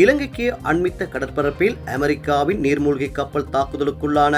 இலங்கைக்கு அண்மித்த கடற்பரப்பில் அமெரிக்காவின் நீர்மூழ்கி கப்பல் தாக்குதலுக்குள்ளான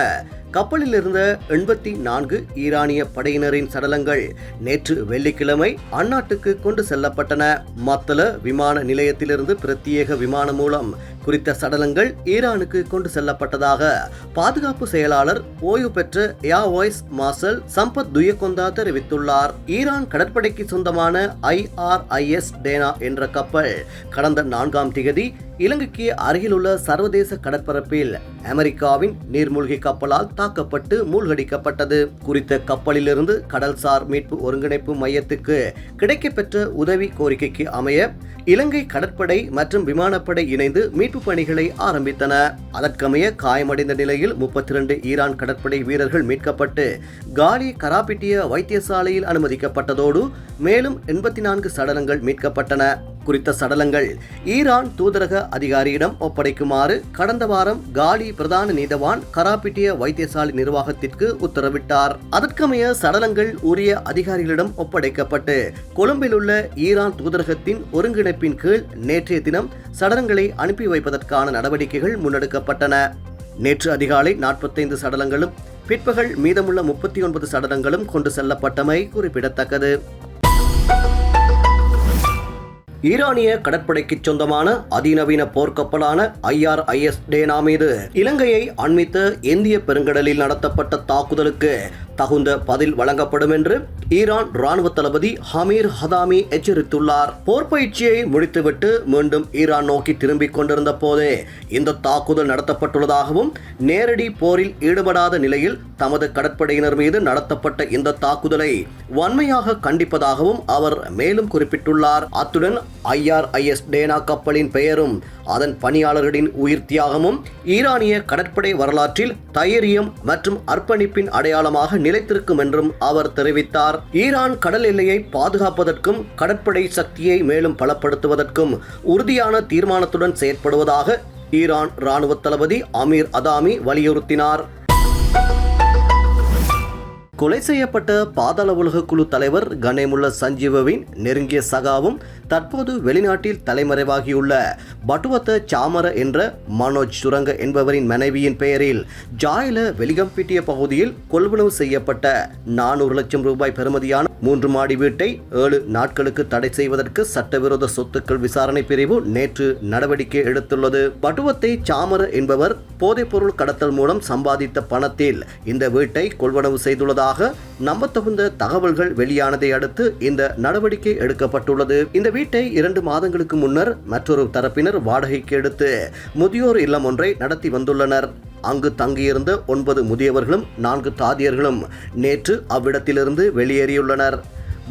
கப்பலில் இருந்த 84 ஈரானிய படையினரின் சடலங்கள் நேற்று வெள்ளிக்கிழமை அந்நாட்டுக்கு கொண்டு செல்லப்பட்டன. மத்தள விமான நிலையத்திலிருந்து பிரத்யேக விமானம் மூலம் குறித்த சடலங்கள் ஈரானுக்கு கொண்டு செல்லப்பட்டதாக பாதுகாப்பு செயலாளர் ஓய்வு பெற்ற air vice marshal Sampath Thuyacontha தெரிவித்துள்ளார். ஈரான் கடற்படைக்கு சொந்தமான IRIS டேனா என்ற கப்பல் கடந்த 4ஆம் தேதி இலங்கைக்கு அருகிலுள்ள சர்வதேச கடற்பரப்பில் அமெரிக்காவின் நீர்மூழ்கி கப்பலால் தாக்கப்பட்டு மூழ்கடிக்கப்பட்டது. குறித்த கப்பலிலிருந்து கடல்சார் மீட்பு ஒருங்கிணைப்பு மையத்துக்கு கிடைக்கப்பெற்ற உதவி கோரிக்கைக்கு அமைய இலங்கை கடற்படை மற்றும் விமானப்படை இணைந்து மீட்பு பணிகளை ஆரம்பித்தன. அதற்கமைய காயமடைந்த நிலையில் 32 ஈரான் கடற்படை வீரர்கள் மீட்கப்பட்டு காலி கராபிட்டிய வைத்தியசாலையில் அனுமதிக்கப்பட்டதோடு மேலும் 84 சடலங்கள் மீட்கப்பட்டன. குறித்த சடலங்கள் ஈரான் தூதரக அதிகாரியிடம் ஒப்படைக்குமாறு கடந்த வாரம் காலி பிரதான நீதவான் கராபிட்டிய வைத்தியசாலை நிர்வாகத்திற்கு உத்தரவிட்டார். அதற்கமைய சடலங்கள் உரிய அதிகாரிகளிடம் ஒப்படைக்கப்பட்டு கொழும்பில் உள்ள ஈரான் தூதரகத்தின் ஒருங்கிணைப்பின் கீழ் நேற்றைய தினம் சடலங்களை அனுப்பி வைப்பதற்கான நடவடிக்கைகள் முன்னெடுக்கப்பட்டன. நேற்று அதிகாலை 45 சடலங்களும் பிற்பகல் மீதமுள்ள 39 சடலங்களும் கொண்டு செல்லப்பட்டமை குறிப்பிடத்தக்கது. ஈரானிய கடற்படைக்கு சொந்தமான அதிநவீன போர்க்கப்பலான IRIS டேனா மீது இலங்கையை அண்மித்த இந்திய பெருங்கடலில் நடத்தப்பட்ட தாக்குதலுக்கு தகுந்த பதில் வழங்கப்படும் என்று ஈரான் ராணுவ தளபதி ஹமீர் ஹதாமி எச்சரித்துள்ளார். போர் பயிற்சியை முடித்துவிட்டு மீண்டும் ஈரான் நோக்கி திரும்பிக் கொண்டிருந்த போதே இந்த தாக்குதல் நடத்தப்பட்டுள்ளதாகவும் நேரடி போரில் ஈடுபடாத நிலையில் தமது கடற்படையினர் மீது நடத்தப்பட்ட இந்த தாக்குதலை வன்மையாக கண்டிப்பதாகவும் அவர் மேலும் குறிப்பிட்டுள்ளார். அத்துடன் IRIS டேனா கப்பலின் பெயரும் அதன் பணியாளர்களின் உயிர் தியாகமும் ஈரானிய கடற்படை வரலாற்றில் தைரியம் மற்றும் அர்ப்பணிப்பின் அடையாளமாக நிலைத்திருக்கும் என்றும் அவர் தெரிவித்தார். ஈரான் கடல் எல்லையை பாதுகாப்பதற்கும் கடற்படை சக்தியை மேலும் பலப்படுத்துவதற்கும் உறுதியான தீர்மானத்துடன் செயற்படுவதாக ஈரான் ராணுவ தளபதி அமீர் அதாமி வலியுறுத்தினார். கொலை செய்யப்பட்ட பாதாள உலக குழு தலைவர் கனேமுல்ல சஞ்சீவவின் நெருங்கிய சகாவும் தற்போது வெளிநாட்டில் தலைமறைவாகியுள்ள பட்டுவத்த சாமர என்ற மனோஜ் சுரங்க என்பவரின் மனைவியின் பெயரில் ஜாயில வெலிகம்பிட்டிய பகுதியில் கொள்வனவு செய்யப்பட்ட 400 லட்சம் ரூபாய் பெறுமதியான 3 மாடி வீட்டை 7 நாட்களுக்கு தடை செய்வதற்கு சட்டவிரோத சொத்துக்கள் விசாரணை பிரிவு நேற்று நடவடிக்கை எடுத்துள்ளது. பட்டுவத்தை சாமர என்பவர் போதைப்பொருள் கடத்தல் மூலம் சம்பாதித்த பணத்தில் இந்த வீட்டை கொள்வனவு செய்துள்ளதாக நம்பத்தகுந்த தகவல்கள் வெளியானதை அடுத்து இந்த நடவடிக்கை எடுக்கப்பட்டுள்ளது. இந்த வீட்டை 2 மாதங்களுக்கு முன்னர் மற்றொரு தரப்பினர் வாடகைக்கு எடுத்து முதியோர் இல்லம் ஒன்றை நடத்தி வந்துள்ளனர். அங்கு தங்கியிருந்த 9 முதியவர்களும் 4 தாதியர்களும் நேற்று அவ்விடத்திலிருந்து வெளியேறியுள்ளனர்.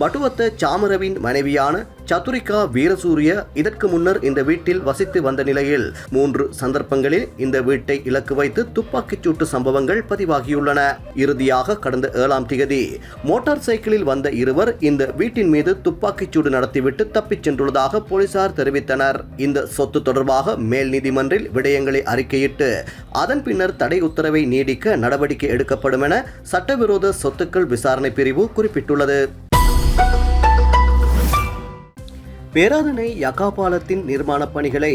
பட்டுவத்த சாமரவின் மனைவியான சதுரிகா வீரசூரிய இதற்கு முன்னர் இந்த வீட்டில் வசித்து வந்த நிலையில் 3 சந்தர்ப்பங்களில் இந்த வீட்டை இலக்கு வைத்து துப்பாக்கிச் சூட்டு சம்பவங்கள் பதிவாகியுள்ளன. இறுதியாக கடந்த 7ஆம் தேதி மோட்டார் சைக்கிளில் வந்த இருவர் இந்த வீட்டின் மீது துப்பாக்கிச் சூடு நடத்திவிட்டு தப்பிச் சென்றுள்ளதாக போலீசார் தெரிவித்தனர். இந்த சொத்து தொடர்பாக மேல் நீதிமன்றில் விடயங்களை அறிக்கையிட்டு அதன் பின்னர் தடை உத்தரவை நீடிக்க நடவடிக்கை எடுக்கப்படும் என சட்டவிரோத சொத்துக்கள் விசாரணை பிரிவு குறிப்பிட்டுள்ளது. பேராதனை யகா பாலத்தின் நிர்மாண பணிகளை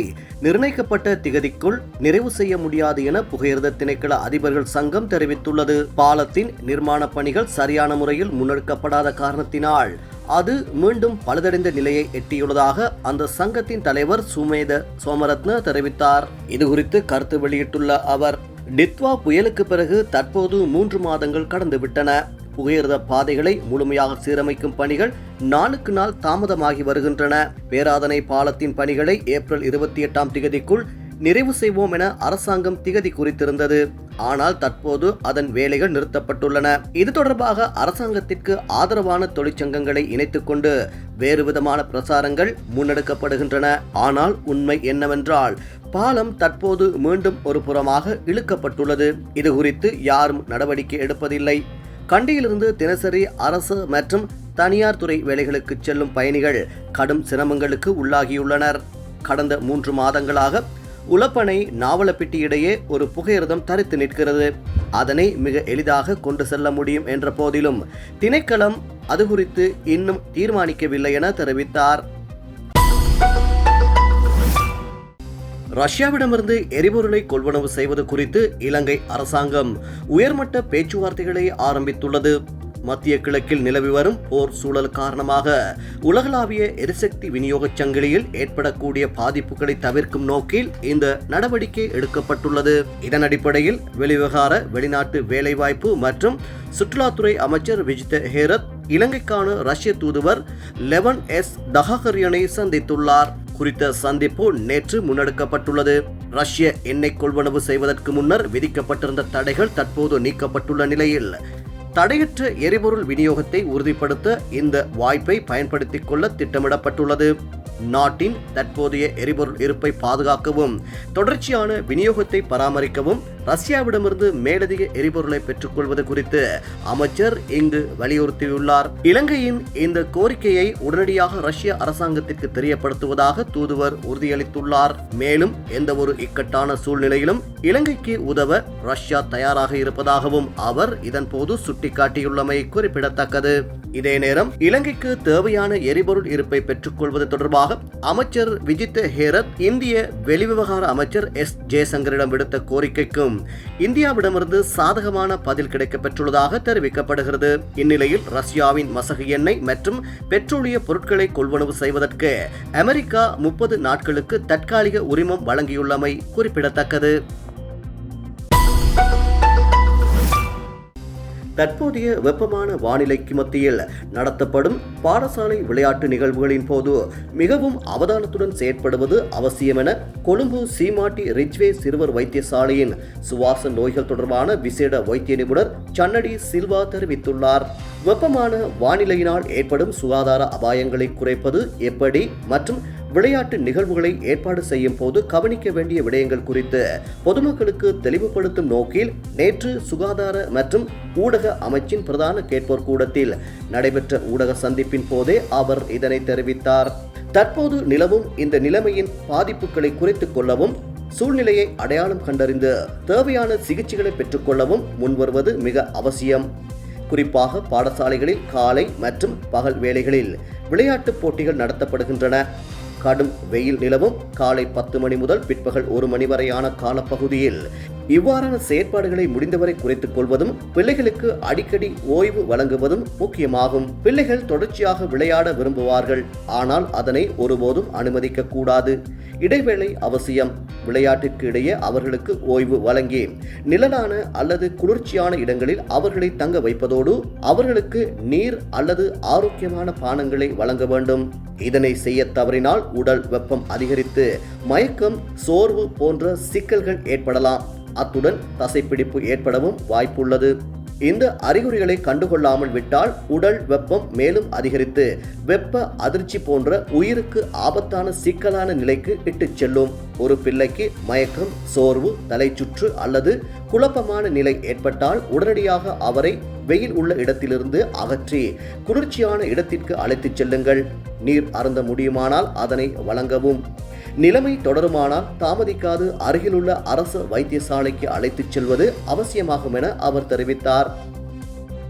நிர்ணயிக்கப்பட்ட திகதிக்குள் நிறைவு செய்ய முடியாது என புகையிரத திணைக்கள அதிபர்கள் சங்கம் தெரிவித்துள்ளது. பாலத்தின் நிர்மாண பணிகள் சரியான முறையில் முன்னெடுக்கப்படாத காரணத்தினால் அது மீண்டும் பழுதடைந்த நிலையை எட்டியுள்ளதாக அந்த சங்கத்தின் தலைவர் சுமேத சோமரத்ன தெரிவித்தார். இதுகுறித்து கருத்து வெளியிட்டுள்ள அவர், டித்வா புயலுக்கு பிறகு தற்போது 3 மாதங்கள் கடந்துவிட்டன. புகையிரத பாதைகளை முழுமையாக சீரமைக்கும் பணிகள் நாளுக்கு நாள் தாமதமாகி வருகின்றன. பேராதனை பாலத்தின் பணிகளை ஏப்ரல் 28ஆம் தேதிக்குள் நிறைவு செய்வோம் என அரசாங்கம் திகதி குறித்திருந்தது. ஆனால் தற்போது அதன் வேலைகள் நிறுத்தப்பட்டுள்ளன. இது தொடர்பாக அரசாங்கத்திற்கு ஆதரவான தொழிற்சங்கங்களை இணைத்துக் கொண்டு வேறு விதமான பிரசாரங்கள் முன்னெடுக்கப்படுகின்றன. ஆனால் உண்மை என்னவென்றால் பாலம் தற்போது மீண்டும் ஒரு புறமாக இழுக்கப்பட்டுள்ளது. இது குறித்து யாரும் நடவடிக்கை எடுப்பதில்லை. கண்டியிலிருந்து தினசரி அரசு மற்றும் தனியார் துறை வேலைகளுக்கு செல்லும் பயணிகள் கடும் சிரமங்களுக்கு உள்ளாகியுள்ளனர். கடந்த 3 மாதங்களாக உலப்பனை நாவலப்பிட்டி இடையே ஒரு புகையிரதம் தரித்து நிற்கிறது. அதனை மிக எளிதாக கொண்டு செல்ல முடியும் என்ற போதிலும் திணைக்களம் அது குறித்து இன்னும் தீர்மானிக்கவில்லை என தெரிவித்தார். ரஷ்யாவிடமிருந்து எரிபொருளை கொள்வனவு செய்வது குறித்து இலங்கை அரசாங்கம் உயர்மட்ட பேச்சுவார்த்தைகளை ஆரம்பித்துள்ளது. மத்திய கிழக்கில் நிலவி வரும் போர் சூழல் காரணமாக உலகளாவிய எரிசக்தி விநியோகச் சங்கிலியில் ஏற்படக்கூடிய பாதிப்புகளை தவிர்க்கும் நோக்கில் இந்த நடவடிக்கை எடுக்கப்பட்டுள்ளது. இதன் அடிப்படையில் வெளிவிவகார, வெளிநாட்டு வேலைவாய்ப்பு மற்றும் சுற்றுலாத்துறை அமைச்சர் விஜித ஹேரத் இலங்கைக்கான ரஷ்ய தூதுவர் லெவன் எஸ் தஹாகரியனை சந்தித்துள்ளார். குறித்த சந்திப்பு நேற்று முன்னெடுக்கப்பட்டுள்ளது. ரஷ்ய எண்ணெய் கொள்வனவு செய்வதற்கு முன்னர் விதிக்கப்பட்டிருந்த தடைகள் தற்போது நீக்கப்பட்டுள்ள நிலையில் தடையற்ற எரிபொருள் விநியோகத்தை உறுதிப்படுத்த இந்த வாய்ப்பை பயன்படுத்திக் கொள்ள திட்டமிடப்பட்டுள்ளது. நாட்டின் தற்போதைய எரிபொருள் இருப்பை பாதுகாக்கவும் தொடர்ச்சியான விநியோகத்தை பராமரிக்கவும் ரஷ்யாவிடமிருந்து மேலதிக எரிபொருளை பெற்றுக்கொள்வது குறித்து அமைச்சர் இங்கு வலியுறுத்தியுள்ளார். இலங்கையின் இந்த கோரிக்கையை உடனடியாக ரஷ்ய அரசாங்கத்திற்கு தெரியப்படுத்துவதாக தூதுவர் உறுதியளித்துள்ளார். மேலும் எந்த ஒரு இக்கட்டான சூழ்நிலையிலும் இலங்கைக்கு உதவ ரஷ்யா தயாராக இருப்பதாகவும் அவர் இதன் போது சுட்டிக்காட்டியுள்ளமை குறிப்பிடத்தக்கது. இதே நேரம் இலங்கைக்கு தேவையான எரிபொருள் இருப்பை பெற்றுக்கொள்வது தொடர்பாக அமைச்சர் விஜித ஹேரத் இந்திய வெளிவிவகார அமைச்சர் எஸ் ஜெயசங்கரிடம் விடுத்த கோரிக்கைக்கும் இந்தியாவிடமிருந்து சாதகமான பதில் கிடைக்கப்பெற்றுள்ளதாக தெரிவிக்கப்படுகிறது. இந்நிலையில் ரஷ்யாவின் மசகு எண்ணெய் மற்றும் பெட்ரோலிய பொருட்களை கொள்வனவு செய்வதற்கு அமெரிக்கா 30 நாட்களுக்கு தற்காலிக உரிமம் வழங்கியுள்ளமை குறிப்பிடத்தக்கது. தற்போதைய வெப்பமான வானிலைக்கு மத்தியில் நடத்தப்படும் பாடசாலை விளையாட்டு நிகழ்வுகளின் போது மிகவும் அவதானத்துடன் செயற்படுவது அவசியம் என கொழும்பு சீமாட்டி ரிஜ்வே சிறுவர் வைத்தியசாலையின் சுவாச நோய்கள் தொடர்பான விசேட வைத்திய நிபுணர் சன்னடி சில்வா தெரிவித்துள்ளார். வெப்பமான வானிலையினால் ஏற்படும் சுகாதார அபாயங்களை குறைப்பது எப்படி மற்றும் விளையாட்டு நிகழ்வுகளை ஏற்பாடு செய்யும் போது கவனிக்க வேண்டிய விடயங்கள் குறித்து பொதுமக்களுக்கு தெளிவுபடுத்தும் நோக்கில் நேற்று சுகாதார மற்றும் ஊடக அமைச்சின் பிரதான கேட்போர் கூடத்தில் நடைபெற்ற ஊடக சந்திப்பின் போதே அவர் இதனை தெரிவித்தார். தற்போது நிலவும் இந்த நிலைமையின் பாதிப்புகளை குறைத்துக் கொள்ளவும் சூழ்நிலையை அடையாளம் கண்டறிந்து தேவையான சிகிச்சைகளை பெற்றுக்கொள்ளவும் முன்வருவது மிக அவசியம். குறிப்பாக பாடசாலைகளில் காலை மற்றும் பகல் வேளைகளில் விளையாட்டுப் போட்டிகள் நடத்தப்படுகின்றன. கடும் வெயில் நிலவும் காலை 10 மணி முதல் பிற்பகல் 1 மணி வரையான காலப்பகுதியில் இவ்வாறான செயற்பாடுகளை முடிந்தவரை குறைத்துக் கொள்வதும் பிள்ளைகளுக்கு அடிக்கடி ஓய்வு வழங்குவதும் முக்கியமாகும். பிள்ளைகள் தொடர்ச்சியாக விளையாட விரும்புவார்கள், ஆனால் அதனை ஒருபோதும் அனுமதிக்க கூடாது. இடைவேளை அவசியம். விளையாட்டிற்கு இடையே அவர்களுக்கு ஓய்வு வழங்கி நிழலான அல்லது குளிர்ச்சியான இடங்களில் அவர்களை தங்க வைப்பதோடு அவர்களுக்கு நீர் அல்லது ஆரோக்கியமான பானங்களை வழங்க வேண்டும். இதனை செய்ய தவறினால் உடல் வெப்பம் அதிகரித்து மயக்கம், சோர்வு போன்ற சிக்கல்கள் ஏற்படலாம். அத்துடன் தசைப்பிடிப்பு ஏற்படவும் வாய்ப்புள்ளது. இந்த அறிகுறிகளை கண்டுகொள்ளாமல் விட்டால் உடல் வெப்பம் மேலும் அதிகரித்து வெப்ப அதிர்ச்சி போன்ற உயிருக்கு ஆபத்தான சிக்கலான நிலைக்கு இட்டுச் செல்லும். ஒரு பிள்ளைக்கு மயக்கம், சோர்வு, தலைச்சுற்று அல்லது குழப்பமான நிலை ஏற்பட்டால் உடனடியாக அவரை வெயில் உள்ள இடத்திலிருந்து அகற்றி குளிர்ச்சியான இடத்திற்கு அழைத்துச் செல்லுங்கள். நீர் அருந்த முடியுமானால் அதனை வழங்கவும். நிலைமை தொடருமானால் தாமதிக்காது அருகிலுள்ள அரசு வைத்தியசாலைக்கு அழைத்துச் செல்வது அவசியமாகும் என அவர் தெரிவித்தார்.